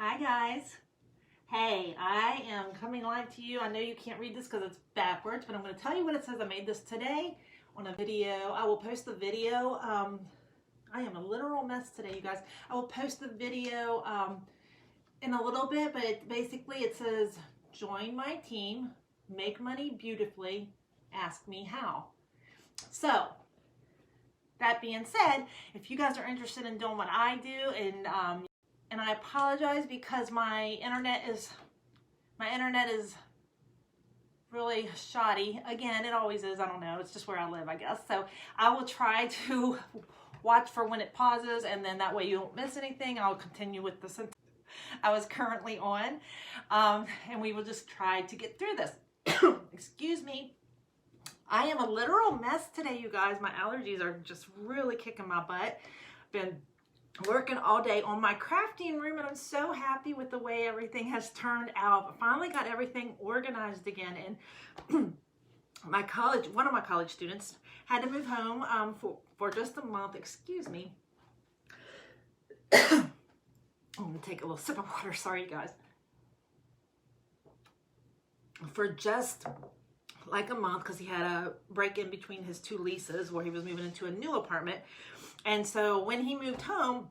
Hi guys. Hey, I am coming live to you. I know you can't read this because it's backwards, but I'm going to tell you what it says. I made this today on a video. I will post the video. I am a literal mess today, you guys. I will post the video in a little bit, but basically it says, join my team, make money beautifully, ask me how. So, that being said, if you guys are interested in doing what I do, and I apologize because my internet is really shoddy. Again, it always is. I don't know. It's just where I live, I guess. So I will try to watch for when it pauses, and then that way you don't miss anything. I'll continue with the sentence I was currently on, and we will just try to get through this. Excuse me. I am a literal mess today, you guys. My allergies are just really kicking my butt. Been working all day on my crafting room, and I'm so happy with the way everything has turned out. I finally got everything organized again, and one of my college students had to move home for just a month. Excuse me. I'm gonna take a little sip of water. Sorry, you guys. For just like a month, because he had a break in between his two leases where he was moving into a new apartment. And so when he moved home,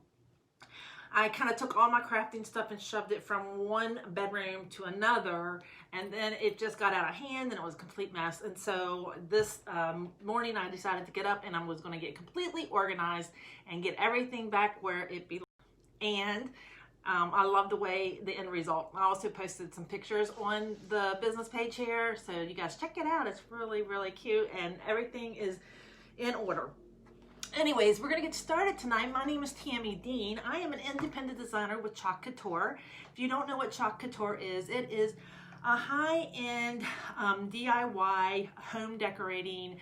I kind of took all my crafting stuff and shoved it from one bedroom to another, and then it just got out of hand and it was a complete mess. And so this morning I decided to get up and I was going to get completely organized and get everything back where it belongs. And I love the way the end result. I also posted some pictures on the business page here, so you guys check it out. It's really, really cute, and everything is in order. Anyways, we're going to get started tonight. My name is Tammy Dean. I am an independent designer with Couture. If you don't know what Couture is, it is a high-end DIY home decorating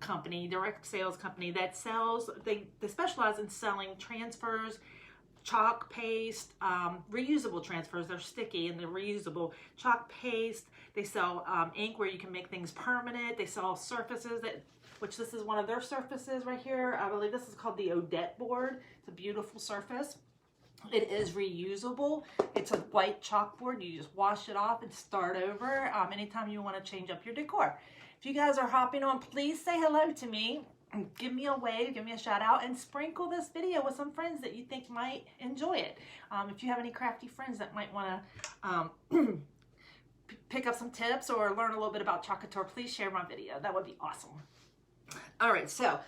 company, direct sales company that sells, they specialize in selling transfers, chalk paste, reusable transfers. They're sticky and they're reusable. Chalk paste. They sell ink where you can make things permanent. They sell surfaces which this is one of their surfaces right here. I believe this is called the Odette board. It's a beautiful surface. It is reusable. It's a white chalkboard. You just wash it off and start over anytime you want to change up your decor. If you guys are hopping on, please say hello to me. Give me a wave, give me a shout out, and sprinkle this video with some friends that you think might enjoy it. If you have any crafty friends that might want to pick up some tips or learn a little bit about Couture, please share my video. That would be awesome. All right, so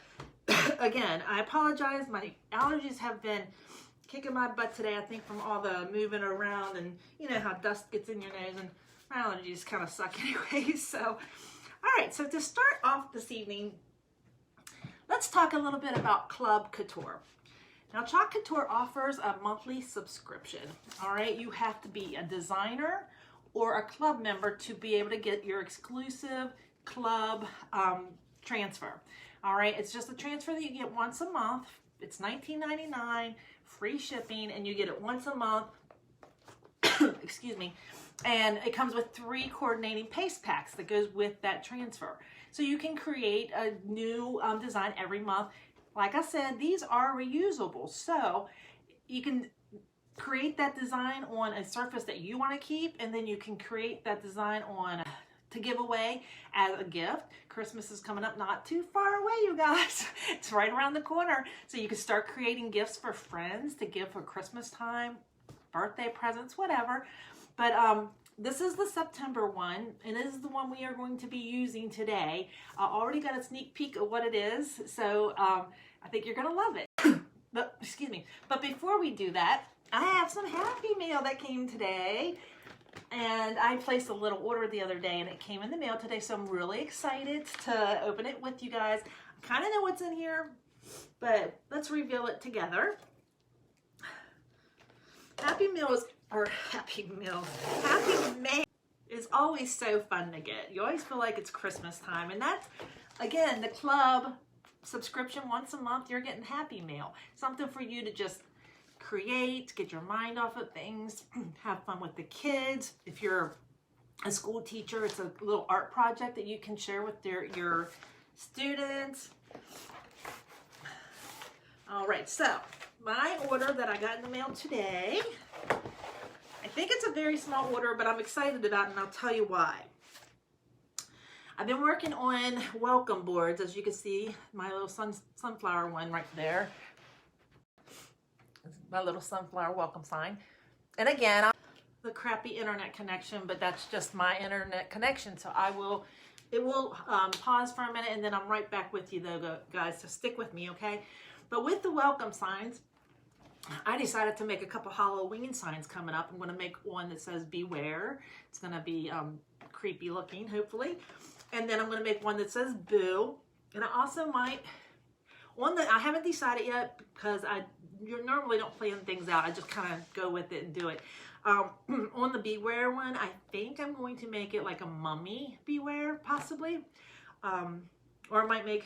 again, I apologize. My allergies have been kicking my butt today, I think, from all the moving around, and you know how dust gets in your nose, and my allergies kind of suck anyway. So, all right, so to start off this evening, let's talk a little bit about Club Couture. Now, Couture offers a monthly subscription. All right, you have to be a designer or a club member to be able to get your exclusive club transfer. All right, it's just a transfer that you get once a month. It's $19.99, free shipping, and you get it once a month. Excuse me. And it comes with 3 coordinating paste packs that goes with that transfer. So you can create a new design every month. Like I said, these are reusable. So you can create that design on a surface that you want to keep, and then you can create that design to give away as a gift. Christmas is coming up not too far away, you guys. It's right around the corner. So you can start creating gifts for friends to give for Christmas time, birthday presents, whatever. But this is the September one, and this is the one we are going to be using today. I already got a sneak peek of what it is, so I think you're gonna love it. But excuse me. But before we do that, I have some Happy Mail that came today, and I placed a little order the other day, and it came in the mail today. So I'm really excited to open it with you guys. I kind of know what's in here, but let's reveal it together. Happy Mail is always so fun to get. You always feel like it's Christmas time. And that's, again, the club subscription once a month, you're getting Happy Mail. Something for you to just create, get your mind off of things, have fun with the kids. If you're a school teacher, it's a little art project that you can share with your students. All right, so my order that I got in the mail today think it's a very small order, but I'm excited about it, and I'll tell you why. I've been working on welcome boards, as you can see, my little sunflower one right there. My little sunflower welcome sign. And again, the crappy internet connection, but that's just my internet connection. So it will pause for a minute, and then I'm right back with you though, guys, so stick with me, okay? But with the welcome signs, I decided to make a couple Halloween signs coming up. I'm going to make one that says beware. It's going to be creepy looking, hopefully. And then I'm going to make one that says boo. And I also might, one that I haven't decided yet, because you normally don't plan things out. I just kind of go with it and do it. On the beware one, I think I'm going to make it like a mummy beware, possibly. Or I might make,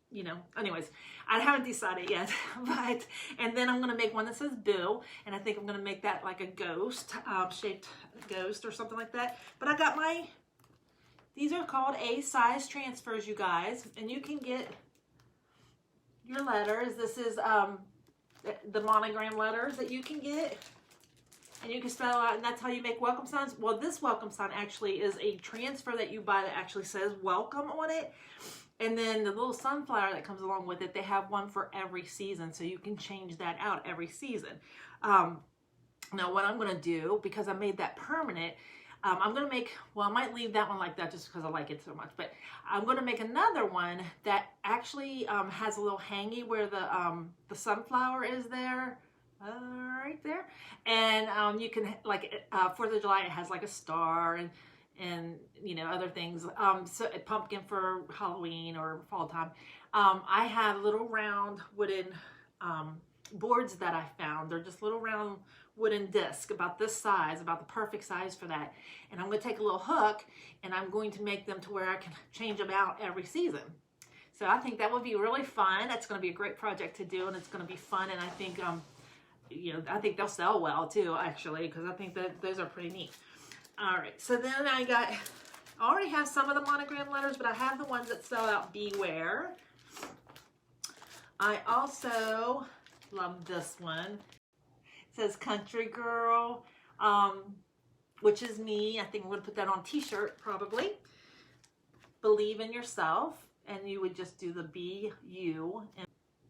you know, anyways, I haven't decided yet. But, and then I'm going to make one that says boo. And I think I'm going to make that like a ghost, shaped ghost or something like that. But I got these are called A size transfers, you guys. And you can get your letters. This is the monogram letters that you can get, and you can spell out, and that's how you make welcome signs. Well, this welcome sign actually is a transfer that you buy that actually says welcome on it. And then the little sunflower that comes along with it, they have one for every season, so you can change that out every season. Now what I'm going to do, because I made that permanent, I'm going to make, well, I might leave that one like that just because I like it so much, but I'm going to make another one that actually has a little hangy where the sunflower is there, right there. And you can, like, 4th of July, it has like a star and you know, other things. So a pumpkin for Halloween or fall time. I have little round wooden boards that I found. They're just little round wooden disc about this size, about the perfect size for that. And I'm going to take a little hook and I'm going to make them to where I can change them out every season. So I think that would be really fun. That's going to be a great project to do, and it's going to be fun. And I think, you know, I think they'll sell well too, actually, because I think that those are pretty neat. All right, so then I already have some of the monogram letters, but I have the ones that spell out beware. I also love this one. It says country girl, which is me. I think I'm going to put that on a t-shirt probably. Believe in yourself, and you would just do the B-U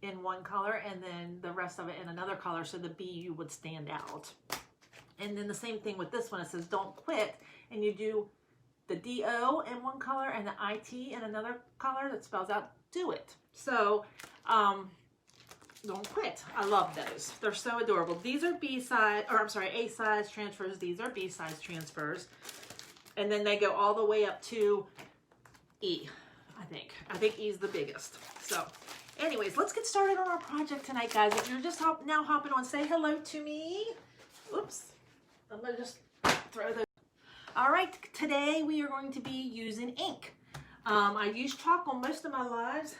in one color and then the rest of it in another color, so the B-U would stand out. And then the same thing with this one. It says don't quit, and you do the D-O in one color and the I-T in another color that spells out do it. So don't quit. I love those. They're so adorable. These are A-size transfers. These are B-size transfers. And then they go all the way up to E, I think. I think E is the biggest. So anyways, let's get started on our project tonight, guys. If you're just now hopping on, say hello to me. Oops. I'm going to just throw those. All right, today we are going to be using ink. I use chalk on most of my lives.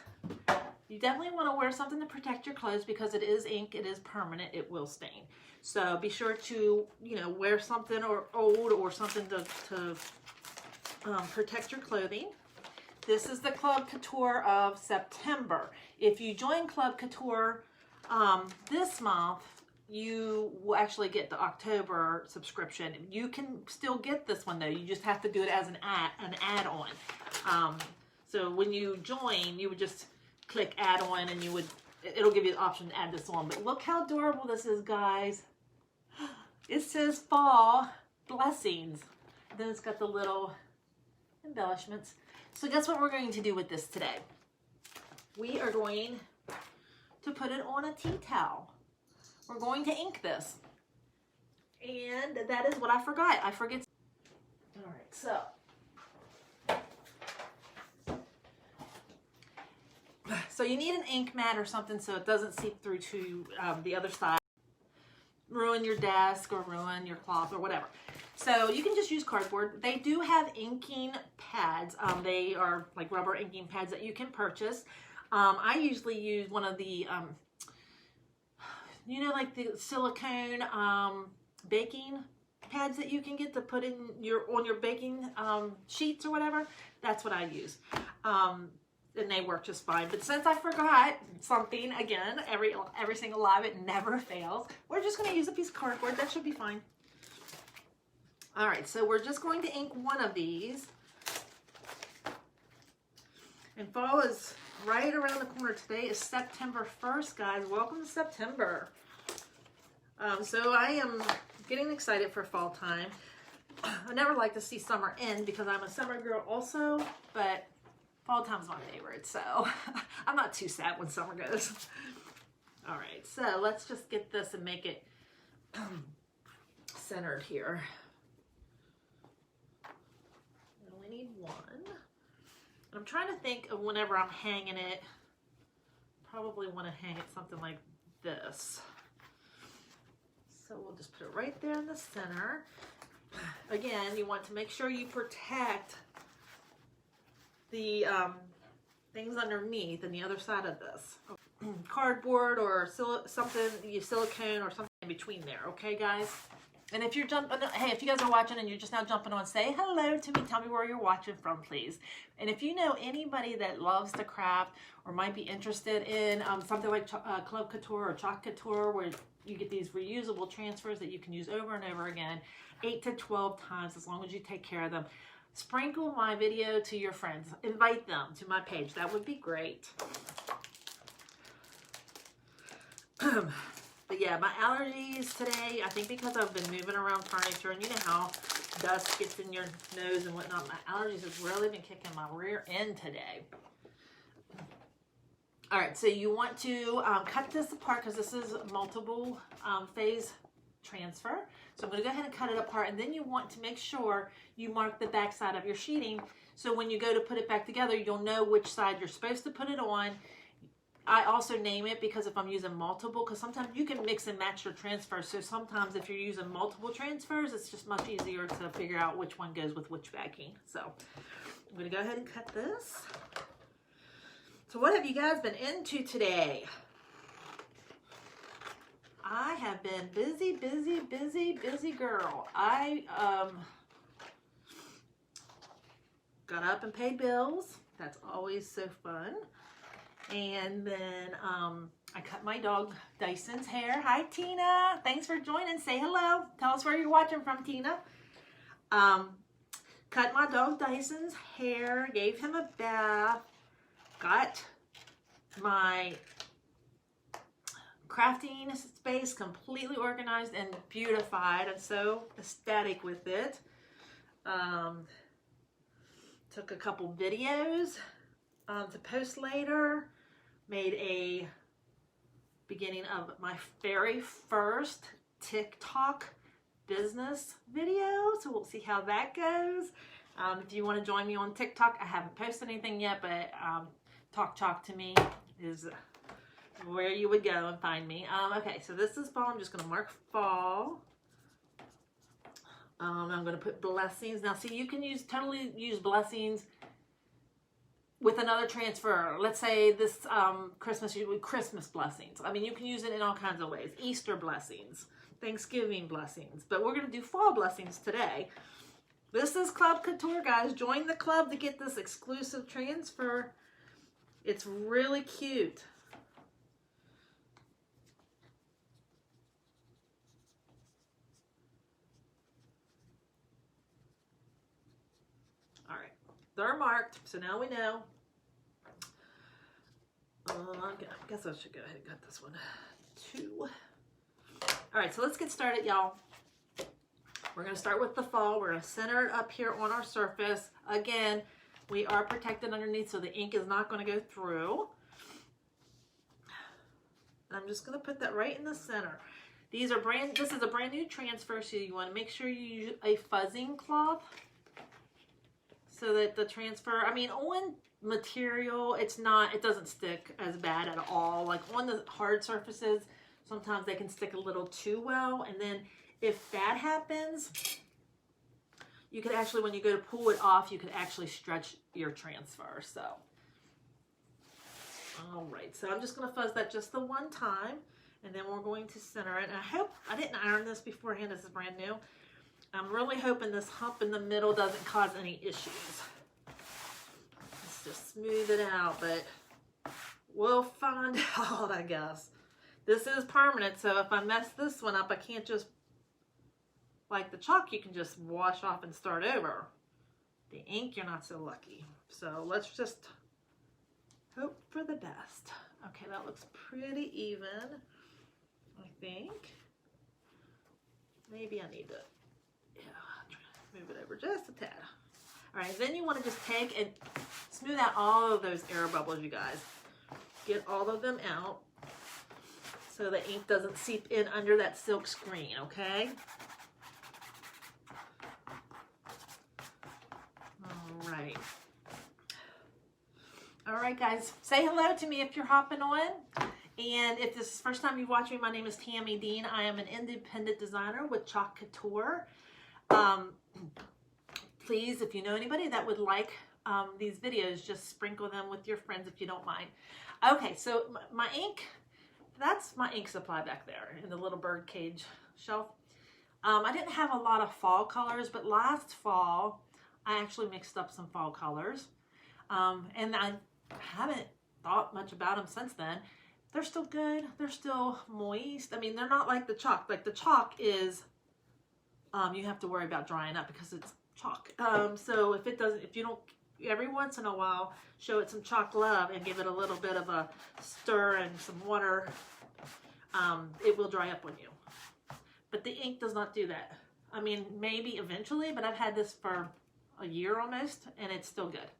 You definitely want to wear something to protect your clothes because it is ink, it is permanent, it will stain. So be sure to, you know, wear something or old or something to protect your clothing. This is the Club Couture of September. If you join Club Couture this month, you will actually get the October subscription. You can still get this one though. You just have to do it as an add-on. So when you join, you would just click add-on and it'll give you the option to add this on. But look how adorable this is, guys. It says fall blessings. Then it's got the little embellishments. So guess what we're going to do with this today? We are going to put it on a tea towel. We're going to ink this. And that is what I forgot. I forget. All right, so you need an ink mat or something so it doesn't seep through to the other side. Ruin your desk or ruin your cloth or whatever. So you can just use cardboard. They do have inking pads. They are like rubber inking pads that you can purchase. I usually use one of the, you know, like the silicone baking pads that you can get to put in on your baking sheets or whatever. That's what I use. And they work just fine. But since I forgot something, again, every single live, it never fails. We're just going to use a piece of cardboard. That should be fine. All right, so we're just going to ink one of these. And fall is right around the corner. Today is September 1st, guys. Welcome to September. So I am getting excited for fall time. I never like to see summer end because I'm a summer girl also, but fall time's my favorite, so I'm not too sad when summer goes. All right, so let's just get this and make it centered here. I only need one. I'm trying to think of whenever I'm hanging it, probably want to hang it something like this. So we'll just put it right there in the center. Again, you want to make sure you protect the things underneath and the other side of this. Cardboard or something, silicone or something in between there, okay guys? And if you're jumping, hey, if you guys are watching and you're just now jumping on, say hello to me. Tell me where you're watching from, please. And if you know anybody that loves to craft or might be interested in something like Club Couture or Chalk Couture, where you get these reusable transfers that you can use over and over again, 8 to 12 times, as long as you take care of them. Sprinkle my video to your friends. Invite them to my page. That would be great. But yeah, my allergies today, I think because I've been moving around furniture, and you know how dust gets in your nose and whatnot, my allergies have really been kicking my rear end today. All right, so you want to cut this apart because this is multiple phase transfer. So I'm going to go ahead and cut it apart, and then you want to make sure you mark the back side of your sheeting, so when you go to put it back together, you'll know which side you're supposed to put it on. I also name it because if I'm using multiple, because sometimes you can mix and match your transfers. So sometimes if you're using multiple transfers, it's just much easier to figure out which one goes with which backing. So I'm going to go ahead and cut this. So what have you guys been into today? I have been busy, busy, busy, busy girl. I got up and paid bills. That's always so fun. And then I cut my dog Dyson's hair. Hi, Tina. Thanks for joining. Say hello. Tell us where you're watching from, Tina. Cut my dog Dyson's hair. Gave him a bath. Got my crafting space completely organized and beautified. I'm so ecstatic with it. Took a couple videos to post later. Made a beginning of my very first TikTok business video, so we'll see how that goes. If you want to join me on TikTok, I haven't posted anything yet, but Talk to me is where you would go and find me. Okay, so this is fall. I'm just going to mark fall. I'm going to put blessings. Now, see, you can totally use blessings with another transfer. Let's say this Christmas, you do Christmas blessings. I mean, you can use it in all kinds of ways. Easter blessings, Thanksgiving blessings. But we're going to do fall blessings today. This is Club Couture, guys. Join the club to get this exclusive transfer. It's really cute. All right, they're marked, so now we know. I guess I should go ahead and cut this one too. All right, so let's get started, y'all. We're going to start with the fall. We're going to center it up here on our surface. Again, we are protected underneath, so the ink is not going to go through. And I'm just going to put that right in the center. This is a brand new transfer, so you want to make sure you use a fuzzing cloth so that the transfer, I mean, on material, it doesn't stick as bad at all. Like on the hard surfaces, sometimes they can stick a little too well, and then if that happens, you could actually, when you go to pull it off, you could actually stretch your transfer. So, all right, so I'm just going to fuzz that just the one time, and then we're going to center it. And I hope, I didn't iron this beforehand, this is brand new. I'm really hoping this hump in the middle doesn't cause any issues. Let's just smooth it out, but we'll find out, I guess. This is permanent, so if I mess this one up, I can't just like the chalk, you can just wash off and start over. The ink, you're not so lucky. So let's just hope for the best. Okay, that looks pretty even, I think. Maybe I need to, move it over just a tad. All right, then you want to just take and smooth out all of those air bubbles, you guys. Get all of them out so the ink doesn't seep in under that silk screen, okay? All right. All right, guys, say hello to me if you're hopping on. And if this is the first time you've watched me, my name is Tammy Dean. I am an independent designer with Couture. Please, if you know anybody that would like these videos, just sprinkle them with your friends if you don't mind. Okay, so my ink, that's my ink supply back there in the little bird cage shelf. I didn't have a lot of fall colors, but last fall, I actually mixed up some fall colors. And I haven't thought much about them since then. They're still good. They're still moist. I mean, they're not like the chalk. Like the chalk is, you have to worry about drying up because it's chalk. So if you don't, every once in a while, show it some chalk love and give it a little bit of a stir and some water, it will dry up on you. But the ink does not do that. I mean, maybe eventually, but I've had this for a year almost, and it's still good.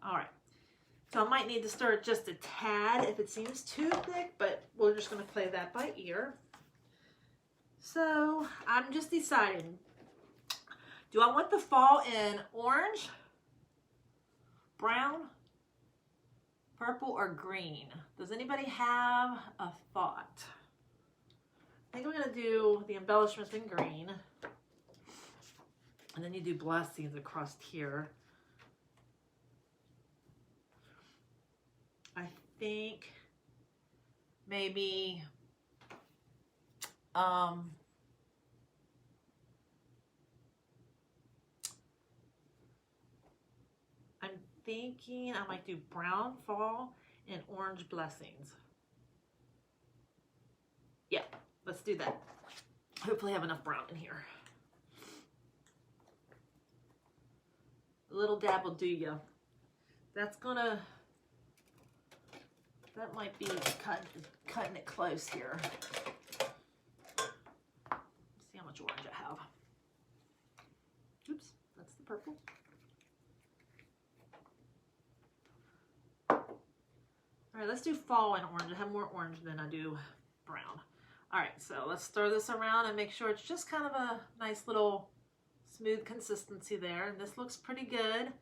All right. So I might need to stir it just a tad if it seems too thick, but we're just going to play that by ear. So I'm just deciding, do I want the fall in orange, brown, purple, or green? Does anybody have a thought? I think I'm going to do the embellishments in green. And then you do blessings across here. I think maybe I'm thinking I might do brown fall and orange blessings. Yeah, let's do that. Hopefully I have enough brown in here. A little dab will do you. That's gonna, that might be cutting it close here. Let's see how much orange I have. Oops, that's the purple. All right, let's do fall and orange. I have more orange than I do brown. All right, so let's stir this around and make sure it's just kind of a nice little smooth consistency there. And this looks pretty good.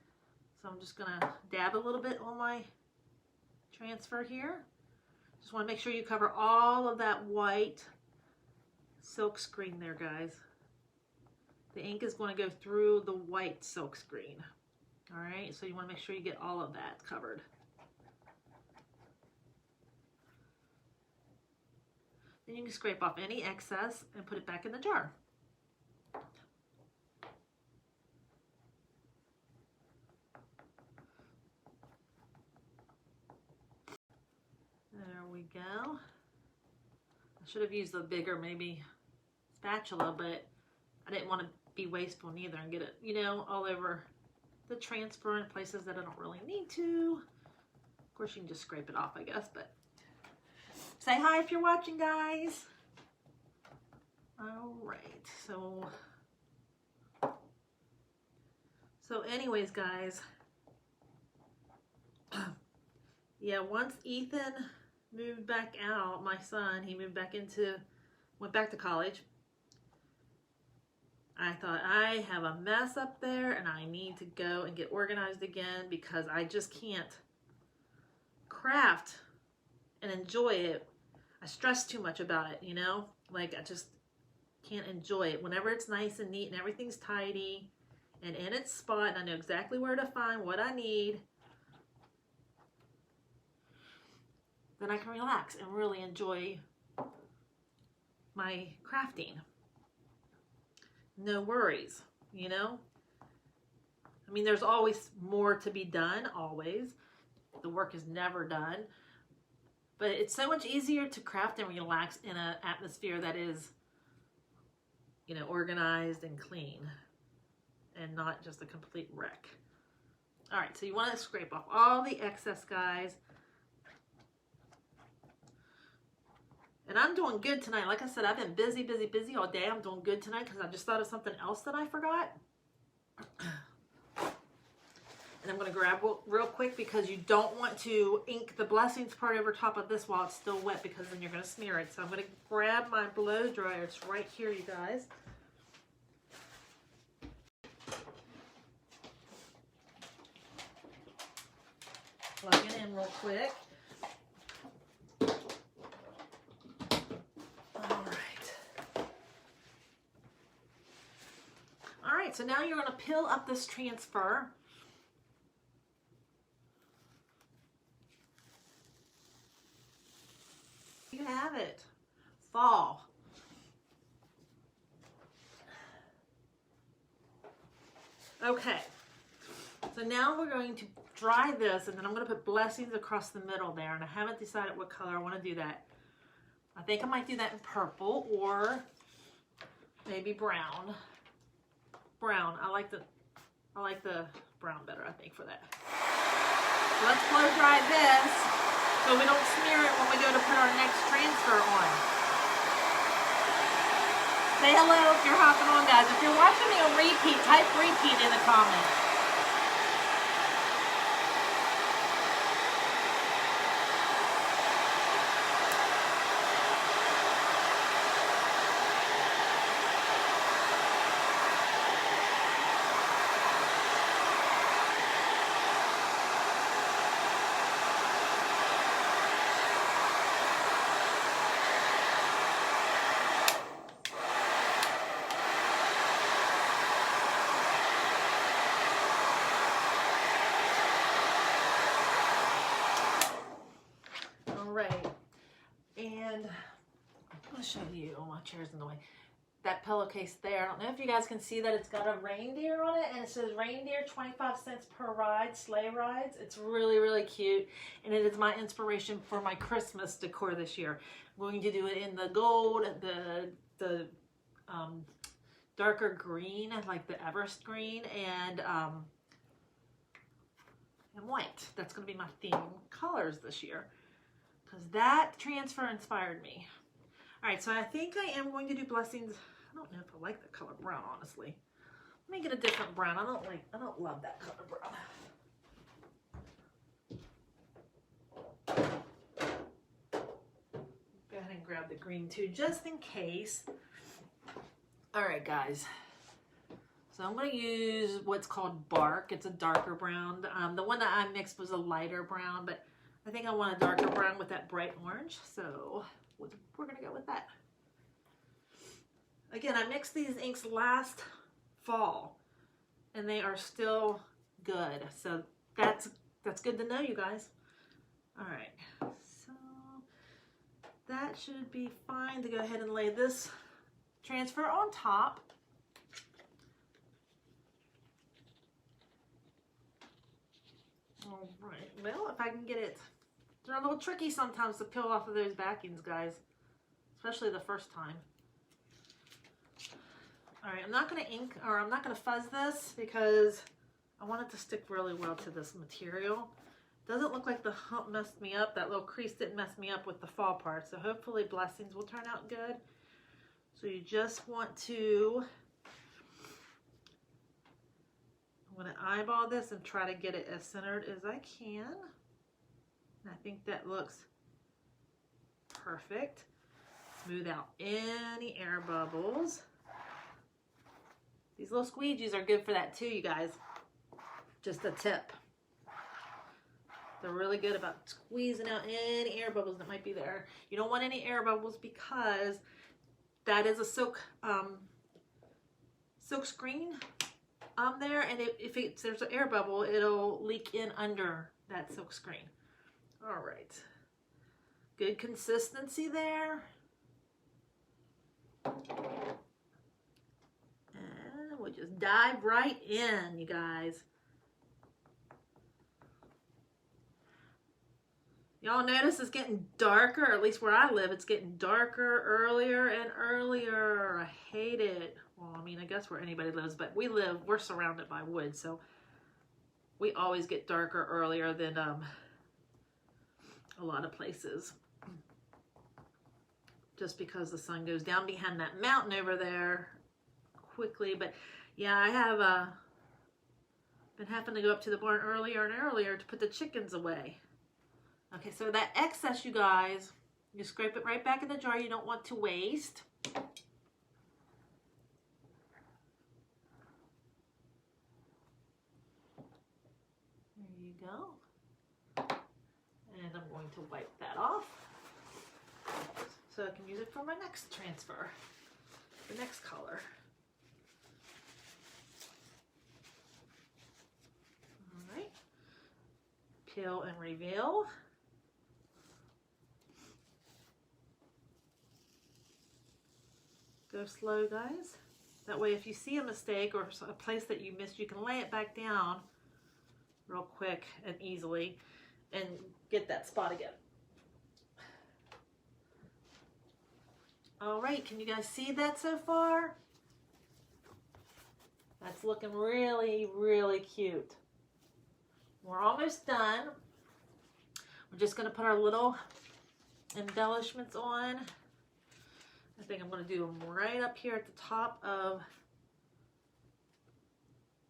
So I'm just gonna dab a little bit on my transfer here. Just want to make sure you cover all of that white silk screen there, guys. The ink is going to go through the white silk screen. All right, so you want to make sure you get all of that covered. Then you can scrape off any excess and put it back in the jar. There we go. I should have used a bigger maybe spatula, but I didn't want to be wasteful neither and get it, you know, all over the transfer in places that I don't really need to. Of course, you can just scrape it off, I guess, but say hi if you're watching, guys. All right, so anyways, guys, yeah, once Ethan moved back out, my son, he went back to college. I thought, I have a mess up there and I need to go and get organized again because I just can't craft and enjoy it. I stress too much about it, you know? Like, I just can't enjoy it. Whenever it's nice and neat and everything's tidy and in its spot and I know exactly where to find what I need, then I can relax and really enjoy my crafting. No worries, you know? I mean, there's always more to be done, always. The work is never done. But it's so much easier to craft and relax in an atmosphere that is you know, organized and clean and not just a complete wreck. All right, so you want to scrape off all the excess, guys. And I'm doing good tonight. Like I said, I've been busy, busy, busy all day. I'm doing good tonight because I just thought of something else that I forgot. And I'm going to grab real quick because you don't want to ink the blessings part over top of this while it's still wet, because then you're going to smear it. So I'm going to grab my blow dryer. It's right here, you guys. Plug it in real quick. Alright, so now you're going to peel up this transfer. You have it. Fall. Okay, so now we're going to dry this, and then I'm going to put blessings across the middle there, and I haven't decided what color I want to do that. I think I might do that in purple or maybe brown. Brown. I like the brown better, I think, for that. So let's blow dry this so we don't smear it when we go to put our next transfer on. Say hello if you're hopping on, guys. If you're watching me on repeat, type repeat in the comments. Show you. Oh, my chair's in the way. That pillowcase there, I don't know if you guys can see that it's got a reindeer on it, and it says reindeer 25 cents per ride, sleigh rides. It's really, really cute, and it is my inspiration for my Christmas decor this year. I'm going to do it in the gold, the darker green, like the Everest green, and white. That's going to be my theme colors this year, because that transfer inspired me. All right, so I think I am going to do blessings. I don't know if I like the color brown, honestly. Let me get a different brown. I don't love that color brown. Go ahead and grab the green too, just in case. All right, guys. So I'm going to use what's called bark. It's a darker brown. The one that I mixed was a lighter brown, but I think I want a darker brown with that bright orange. So we're going to go with that. Again, I mixed these inks last fall, and they are still good. So that's good to know, you guys. All right, so that should be fine to go ahead and lay this transfer on top. All right, well, if I can get it. They're a little tricky sometimes to peel off of those backings, guys, especially the first time. All right, I'm not going to ink, or I'm not going to fuzz this because I want it to stick really well to this material. Doesn't look like the hump messed me up. That little crease didn't mess me up with the fall part, so hopefully blessings will turn out good. So you just want to, I'm going to eyeball this and try to get it as centered as I can. I think that looks perfect. Smooth out any air bubbles. These little squeegees are good for that too, you guys. Just a tip. They're really good about squeezing out any air bubbles that might be there. You don't want any air bubbles because that is a silk screen there, and if there's an air bubble, it'll leak in under that silk screen. All right, good consistency there. And we'll just dive right in, you guys. Y'all notice it's getting darker, or at least where I live, it's getting darker earlier and earlier. I hate it. Well, I mean, I guess where anybody lives, but we're surrounded by woods, so we always get darker earlier than a lot of places. Just because the sun goes down behind that mountain over there quickly. But yeah, I have been having to go up to the barn earlier and earlier to put the chickens away. Okay, so that excess, you guys, you scrape it right back in the jar. You don't want to waste. There you go. And I'm going to wipe that off so I can use it for my next transfer, the next color. All right. Peel and reveal. Go slow, guys. That way if you see a mistake or a place that you missed, you can lay it back down real quick and easily and get that spot again. All right, can you guys see that so far? That's looking really, really cute. We're almost done. We're just gonna put our little embellishments on. I think I'm going to do them right up here at the top of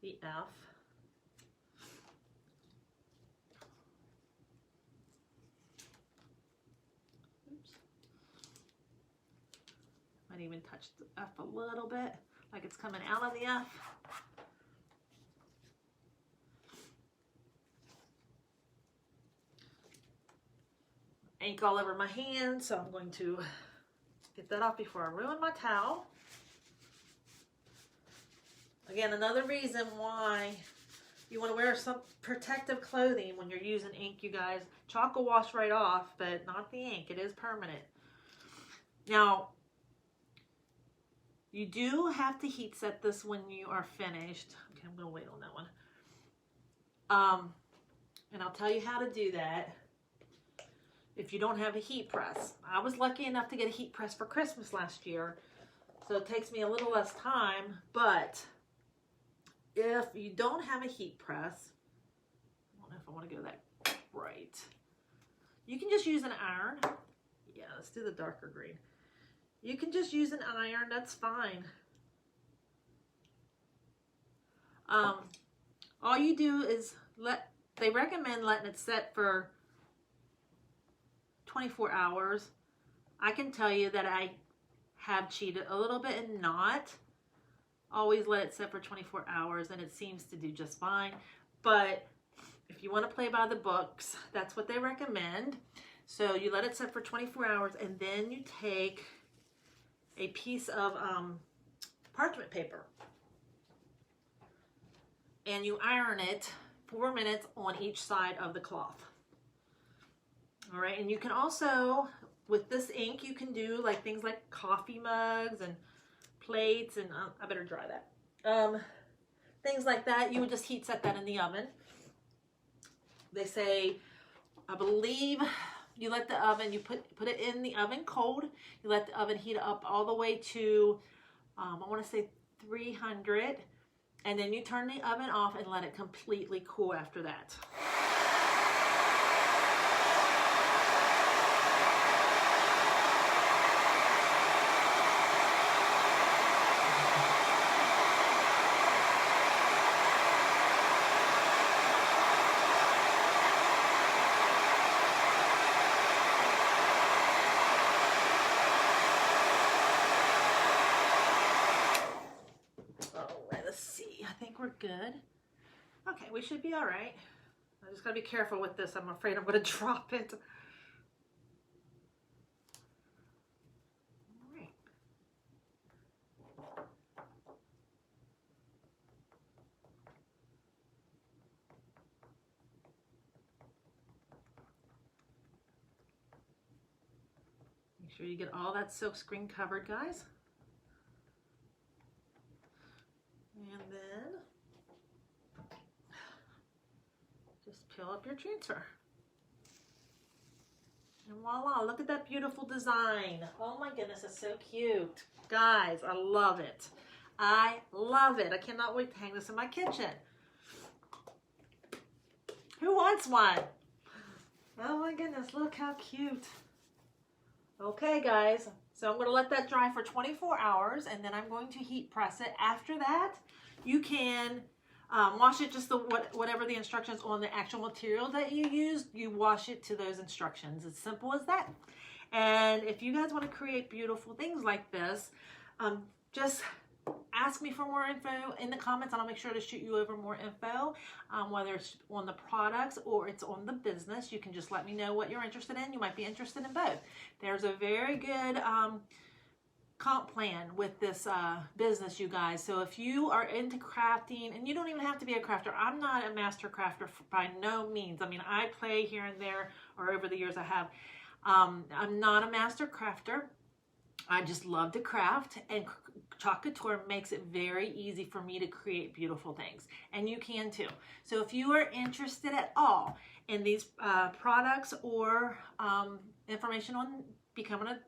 the F. Oops. Might even touch the F a little bit, like it's coming out of the F. Ink all over my hand, so I'm going to get that off before I ruin my towel. Again, another reason why you want to wear some protective clothing when you're using ink, you guys. Chalk will wash right off, but not the ink. It is permanent. Now, you do have to heat set this when you are finished. Okay, I'm going to wait on that one. And I'll tell you how to do that. If you don't have a heat press. I was lucky enough to get a heat press for Christmas last year, so it takes me a little less time, but if you don't have a heat press, I don't know if I want to go that bright. You can just use an iron. Yeah, let's do the darker green. You can just use an iron, that's fine. All you do is they recommend letting it set for 24 hours. I can tell you that I have cheated a little bit and not always let it set for 24 hours, and it seems to do just fine. But if you want to play by the books, that's what they recommend. So you let it set for 24 hours, and then you take a piece of parchment paper and you iron it 4 minutes on each side of the cloth. All right, and you can also, with this ink, you can do like things like coffee mugs and plates, and I better dry that. Things like that, you would just heat set that in the oven. They say, I believe, you let the oven, you put it in the oven cold. You let the oven heat up all the way to, I want to say 300, and then you turn the oven off and let it completely cool after that. Good. Okay, we should be all right. I just gotta be careful with this. I'm afraid I'm gonna drop it. All right. Make sure you get all that silk screen covered, guys. And then just peel up your transfer. And voila, look at that beautiful design. Oh my goodness, it's so cute. Guys, I love it. I love it. I cannot wait to hang this in my kitchen. Who wants one? Oh my goodness, look how cute. Okay, guys, so I'm going to let that dry for 24 hours, and then I'm going to heat press it. After that, you can wash it just whatever the instructions on the actual material that you use, you wash it to those instructions. It's simple as that. And if you guys want to create beautiful things like this, just ask me for more info in the comments, and I'll make sure to shoot you over more info, whether it's on the products or it's on the business. You can just let me know what you're interested in. You might be interested in both. There's a very good comp plan with this business, you guys. So if you are into crafting, and you don't even have to be a crafter. I'm not a master crafter by no means. I mean, I play here and there, or over the years I have. I'm not a master crafter. I just love to craft, and Couture makes it very easy for me to create beautiful things, and you can too. So if you are interested at all in these products, or information on becoming an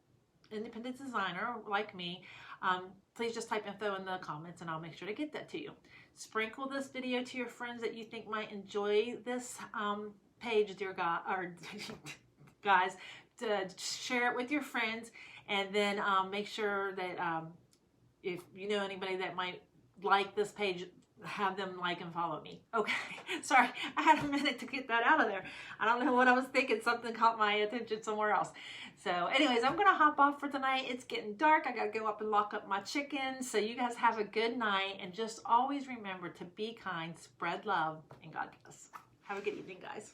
independent designer like me, please just type info in the comments and I'll make sure to get that to you. Sprinkle this video to your friends that you think might enjoy this page, dear God, or guys, to share it with your friends, and then make sure that if you know anybody that might like this page, have them like and follow me. Okay, sorry, I had a minute to get that out of there. I don't know what I was thinking. Something caught my attention somewhere else. So anyways, I'm gonna hop off for tonight. It's getting dark. I gotta go up and lock up my chickens. So you guys have a good night, and just always remember to be kind, spread love, and God bless. Have a good evening, guys.